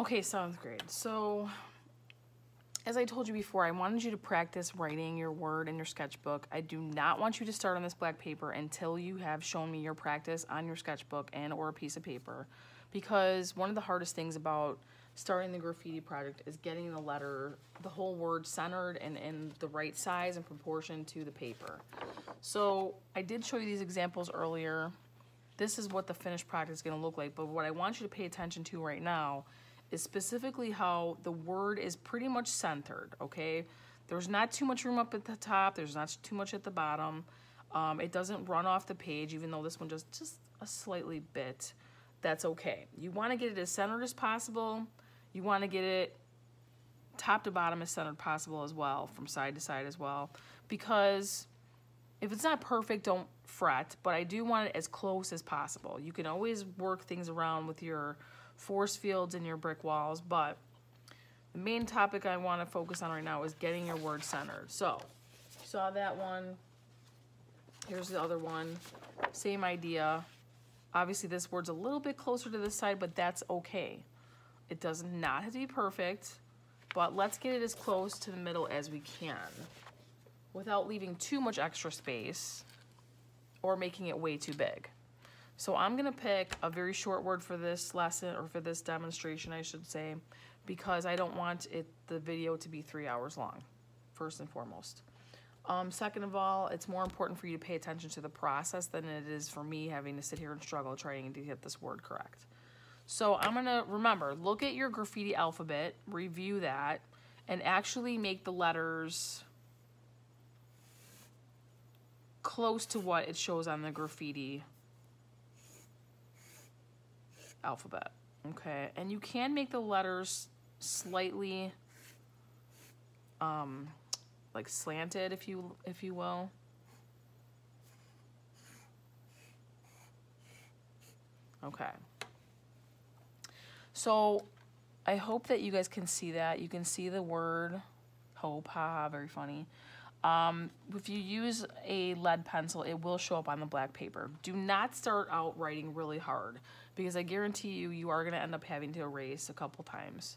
Okay, 7th grade. So, as I told you before, I wanted you to practice writing your word in your sketchbook. I do not want you to start on this black paper until you have shown me your practice on your sketchbook and or a piece of paper. Because one of the hardest things about starting the graffiti project is getting the letter, the whole word centered and in the right size and proportion to the paper. So I did show you these examples earlier. This is what the finished project is going to look like, but what I want you to pay attention to right now is specifically how the word is pretty much centered, okay? There's not too much room up at the top, there's not too much at the bottom. It doesn't run off the page, even though this one just a slightly bit. That's okay. You want to get it as centered as possible. You want to get it top to bottom as centered possible as well, from side to side as well, because if it's not perfect, don't fret, but I do want it as close as possible. You can always work things around with your force fields and your brick walls, but the main topic I want to focus on right now is getting your word centered. So, you saw that one. Here's the other one. Same idea. Obviously, this word's a little bit closer to this side, but that's okay. It does not have to be perfect, but let's get it as close to the middle as we can without leaving too much extra space or making it way too big. So I'm gonna pick a very short word for this lesson, or for this demonstration, I should say, because I don't want the video to be 3 hours long, first and foremost. Second of all, it's more important for you to pay attention to the process than it is for me having to sit here and struggle trying to get this word correct. So I'm gonna, remember, look at your graffiti alphabet, review that, and actually make the letters close to what it shows on the graffiti alphabet, okay? And you can make the letters slightly like slanted, if you will. Okay. So I hope that you guys can see that. You can see the word hope, haha, very funny. If you use a lead pencil, it will show up on the black paper. Do not start out writing really hard, because I guarantee you, you are going to end up having to erase a couple times,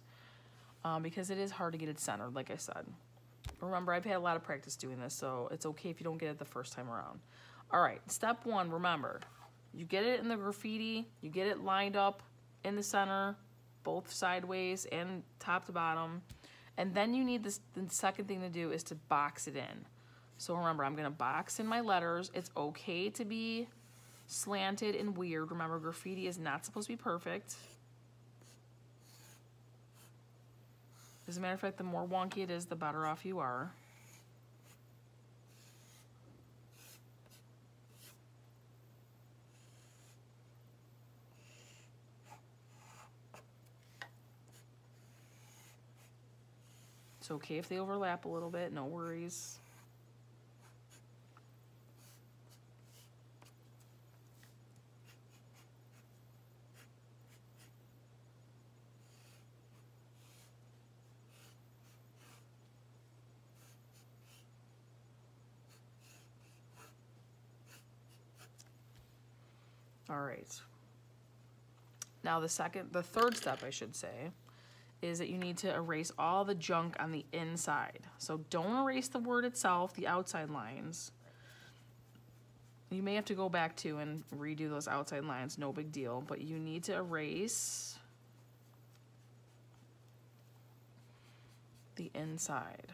because it is hard to get it centered, like I said. Remember, I've had a lot of practice doing this, so it's okay if you don't get it the first time around. All right, step one, remember, you get it in the graffiti, you get it lined up in the center, both sideways and top to bottom. And then you need this, the second thing to do is to box it in. So remember, I'm gonna box in my letters. It's okay to be slanted and weird. Remember, graffiti is not supposed to be perfect. As a matter of fact, the more wonky it is, the better off you are. It's okay if they overlap a little bit, no worries. All right. Now the third step, I should say, is that you need to erase all the junk on the inside. So don't erase the word itself, the outside lines. You may have to go back to and redo those outside lines, no big deal, but you need to erase the inside.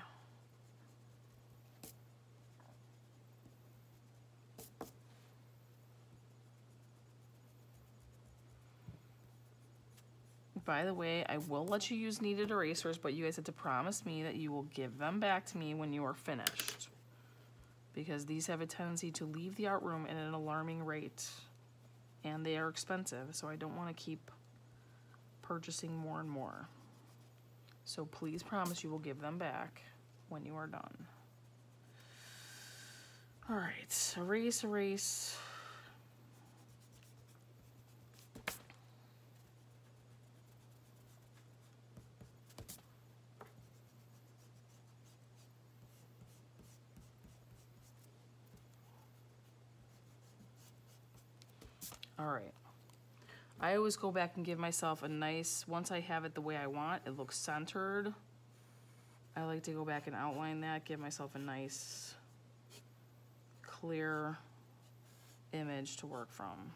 By the way, I will let you use kneaded erasers, but you guys have to promise me that you will give them back to me when you are finished, because these have a tendency to leave the art room at an alarming rate, and they are expensive, so I don't want to keep purchasing more and more. So please promise you will give them back when you are done. All right, erase, erase. All right. I always go back and give myself a nice, once I have it the way I want, it looks centered. I like to go back and outline that, give myself a nice, clear image to work from.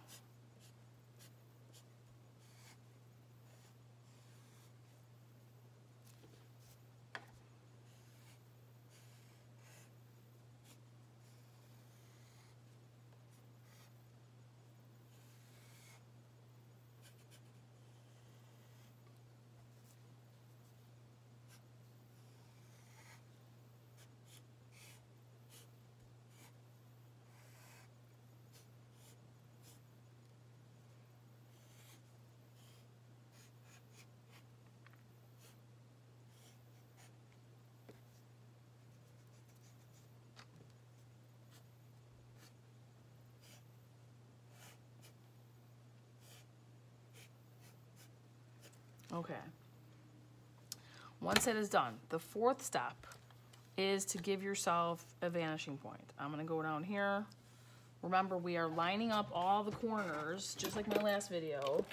Okay. Once that is done, the fourth step is to give yourself a vanishing point. I'm going to go down here. Remember, we are lining up all the corners, just like my last video.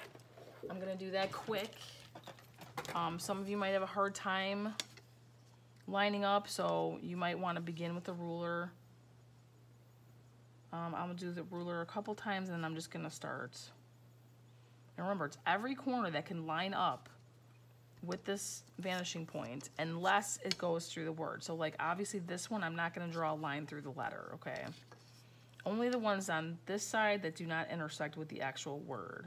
I'm going to do that quick. Some of you might have a hard time lining up, so you might want to begin with the ruler. I'm going to do the ruler a couple times, and then I'm just going to start. And remember, it's every corner that can line up with this vanishing point unless it goes through the word. So like obviously this one, I'm not going to draw a line through the letter, okay? Only the ones on this side that do not intersect with the actual word.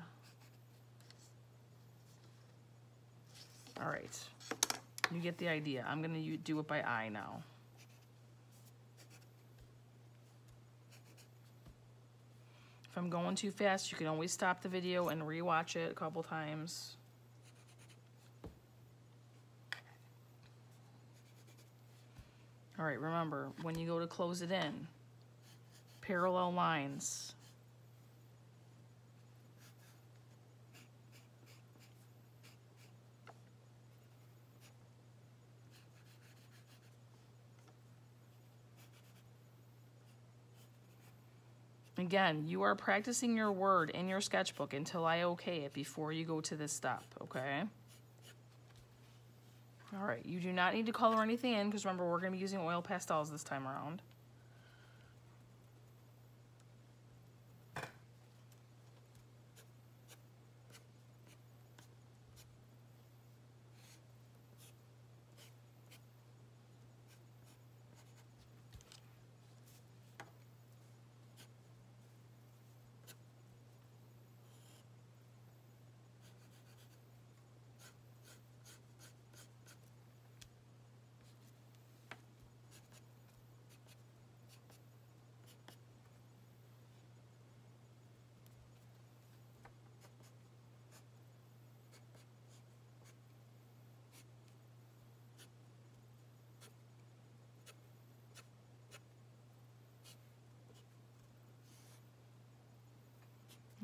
All right, you get the idea. I'm going to do it by eye now. If I'm going too fast, you can always stop the video and rewatch it a couple times. All right, remember, when you go to close it in, parallel lines. Again, you are practicing your word in your sketchbook until I okay it before you go to this step, okay? All right, you do not need to color anything in because remember, we're going to be using oil pastels this time around.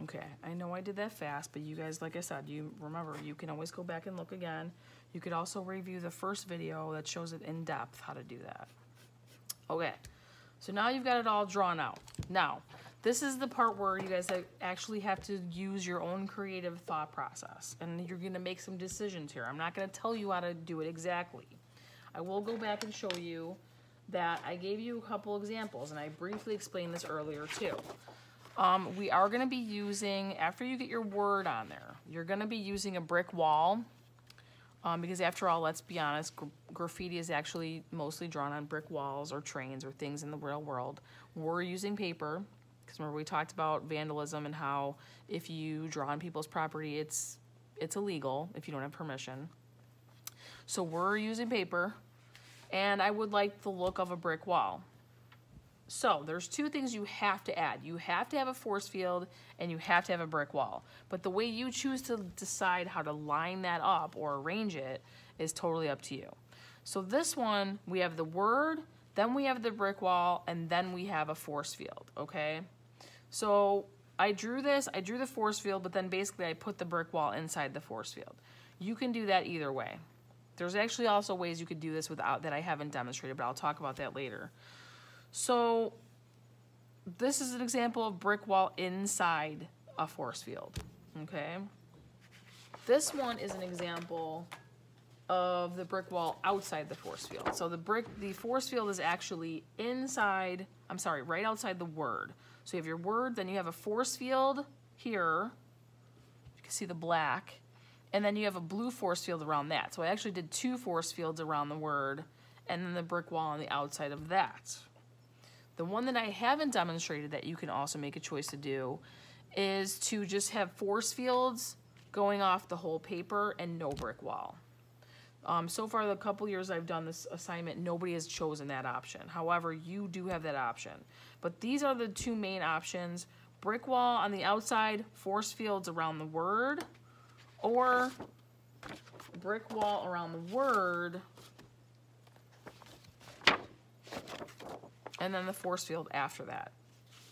Okay, I know I did that fast, but you guys, like I said, you remember, you can always go back and look again. You could also review the first video that shows it in depth how to do that. Okay, so now you've got it all drawn out. Now, this is the part where you guys actually have to use your own creative thought process, and you're gonna make some decisions here. I'm not gonna tell you how to do it exactly. I will go back and show you that I gave you a couple examples, and I briefly explained this earlier too. We are going to be using, after you get your word on there, you're going to be using a brick wall because after all, let's be honest, graffiti is actually mostly drawn on brick walls or trains or things in the real world. We're using paper because remember we talked about vandalism and how if you draw on people's property, it's illegal if you don't have permission. So we're using paper, and I would like the look of a brick wall. So there's two things you have to add. You have to have a force field and you have to have a brick wall. But the way you choose to decide how to line that up or arrange it is totally up to you. So this one, we have the word, then we have the brick wall, and then we have a force field, okay? So I drew this, I drew the force field, but then basically I put the brick wall inside the force field. You can do that either way. There's actually also ways you could do this without that I haven't demonstrated, but I'll talk about that later. So this is an example of brick wall inside a force field. okay? This one is an example of the brick wall outside the force field. So the force field is actually inside, I'm sorry, right outside the word. So you have your word, then you have a force field here. You can see the black. And then you have a blue force field around that. So I actually did 2 force fields around the word and then the brick wall on the outside of that. The one that I haven't demonstrated that you can also make a choice to do is to just have force fields going off the whole paper and no brick wall. So far, the couple years I've done this assignment, nobody has chosen that option. However, you do have that option. But these are the 2 main options: brick wall on the outside, force fields around the word, or brick wall around the word, and then the force field after that.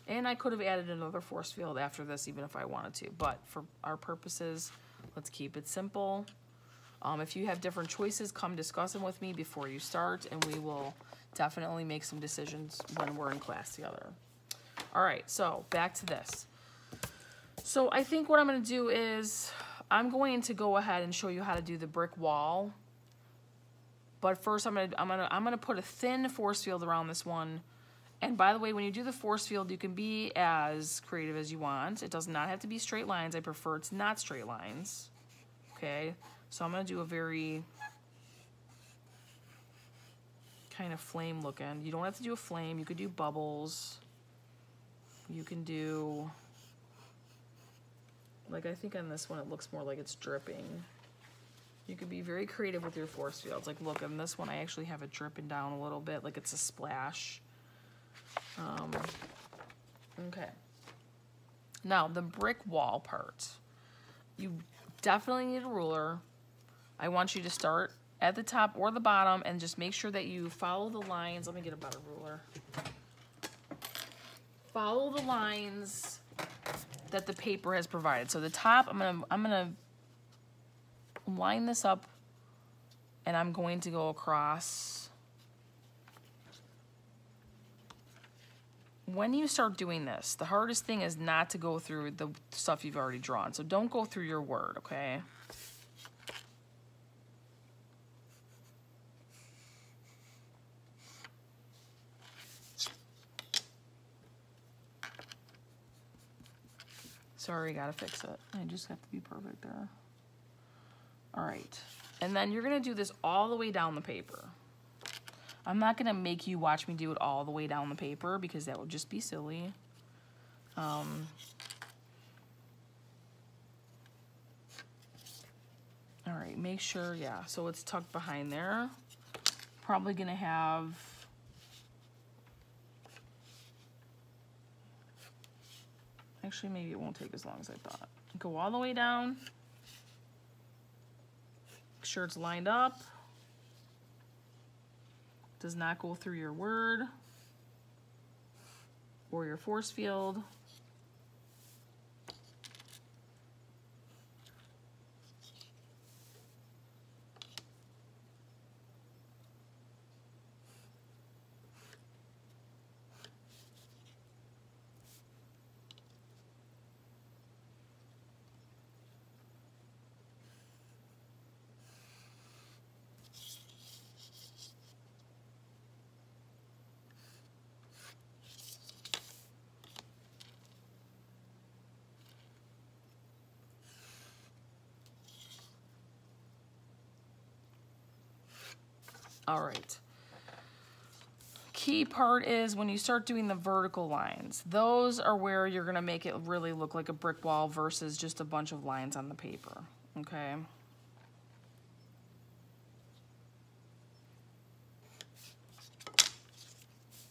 And I could have added another force field after this even if I wanted to, but for our purposes, let's keep it simple. If you have different choices, come discuss them with me before you start, and we will definitely make some decisions when we're in class together. All right, so back to this. So I think what I'm going to do is I'm going to go ahead and show you how to do the brick wall. But first, I'm gonna put a thin force field around this one. And by the way, when you do the force field, you can be as creative as you want. It does not have to be straight lines. I prefer it's not straight lines. Okay. So I'm going to do a very kind of flame looking. You don't have to do a flame. You could do bubbles. You can do, like I think on this one it looks more like it's dripping. You could be very creative with your force fields. Like look, on this one I actually have it dripping down a little bit, like it's a splash. Okay. Now the brick wall part. You definitely need a ruler. I want you to start at the top or the bottom and just make sure that you follow the lines. Let me get a better ruler. Follow the lines that the paper has provided. So the top, I'm gonna line this up and I'm going to go across. When you start doing this, the hardest thing is not to go through the stuff you've already drawn. So don't go through your word, okay? Sorry, gotta fix it. I just have to be perfect there. All right. And then you're gonna do this all the way down the paper. I'm not gonna make you watch me do it all the way down the paper because that would just be silly. All right, make sure, yeah, so it's tucked behind there. Probably gonna have, actually maybe it won't take as long as I thought. Go all the way down. Make sure it's lined up. Does not go through your word or your force field. All right. Key part is when you start doing the vertical lines. Those are where you're going to make it really look like a brick wall versus just a bunch of lines on the paper. Okay.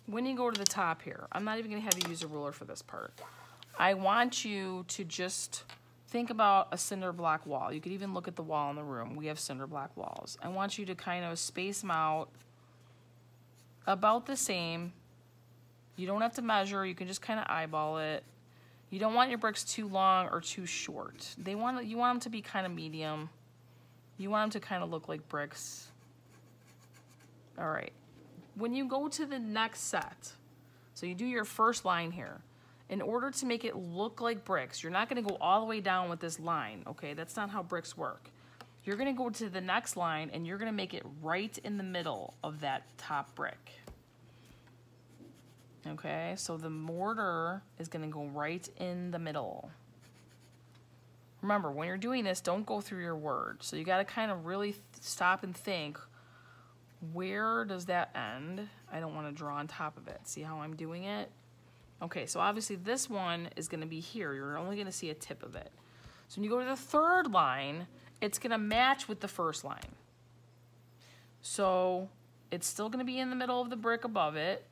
When you go to the top here, I'm not even going to have you use a ruler for this part. I want you to just think about a cinder block wall. You could even look at the wall in the room. We have cinder block walls. I want you to kind of space them out about the same. You don't have to measure. You can just kind of eyeball it. You don't want your bricks too long or too short. You want them to be kind of medium. You want them to kind of look like bricks. All right. When you go to the next set, so you do your first line here, in order to make it look like bricks, you're not gonna go all the way down with this line, okay? That's not how bricks work. You're gonna go to the next line and you're gonna make it right in the middle of that top brick. Okay, so the mortar is gonna go right in the middle. Remember, when you're doing this, don't go through your word. So you gotta kind of really stop and think, where does that end? I don't wanna draw on top of it. See how I'm doing it? Okay, so obviously this one is gonna be here. You're only gonna see a tip of it. So when you go to the third line, it's gonna match with the first line. So it's still gonna be in the middle of the brick above it.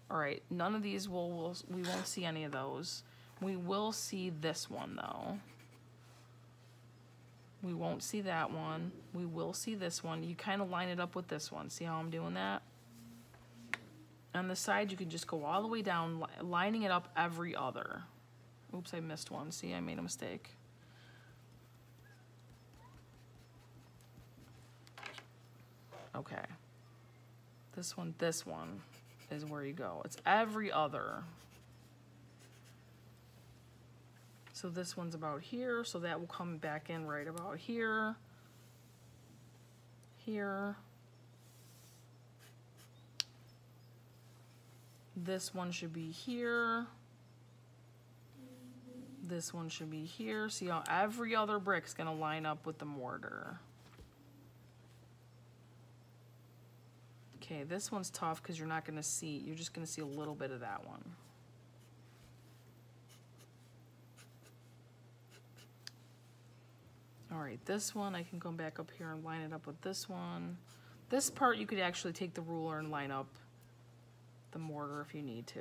All right, none of these we won't see any of those. We will see this one though. We won't see that one. We will see this one. You kind of line it up with this one. See how I'm doing that? On the side, you can just go all the way down, lining it up every other. Oops, I missed one. See, I made a mistake. Okay. This one is where you go. It's every other. So this one's about here, so that will come back in right about here. Here. This one should be here. This one should be here. See how every other brick's gonna line up with the mortar. Okay, this one's tough because you're not gonna see, you're just gonna see a little bit of that one. All right, this one, I can go back up here and line it up with this one. This part, you could actually take the ruler and line up the mortar if you need to.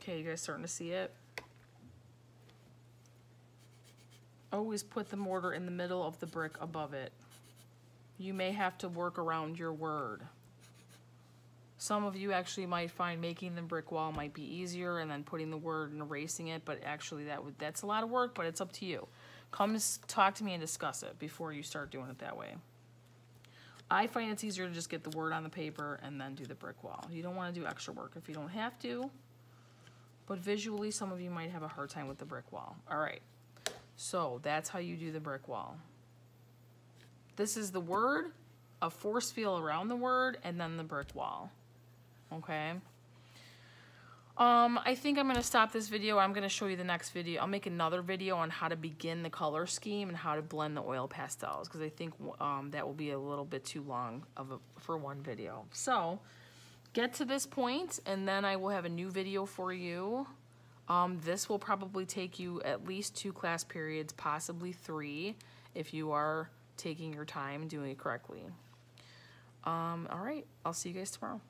Okay, you guys starting to see it? Always put the mortar in the middle of the brick above it. You may have to work around your word. Some of you actually might find making the brick wall might be easier and then putting the word and erasing it, but actually that's a lot of work, but it's up to you. Come talk to me and discuss it before you start doing it that way. I find it's easier to just get the word on the paper and then do the brick wall. You don't want to do extra work if you don't have to, but visually some of you might have a hard time with the brick wall. All right, so that's how you do the brick wall. This is the word, a force field around the word, and then the brick wall. Okay. I think I'm going to stop this video. I'm going to show you the next video. I'll make another video on how to begin the color scheme and how to blend the oil pastels, because I think that will be a little bit too long for one video. So get to this point, and then I will have a new video for you. This will probably take you at least 2 class periods, possibly 3, if you are taking your time doing it correctly. All right, I'll see you guys tomorrow.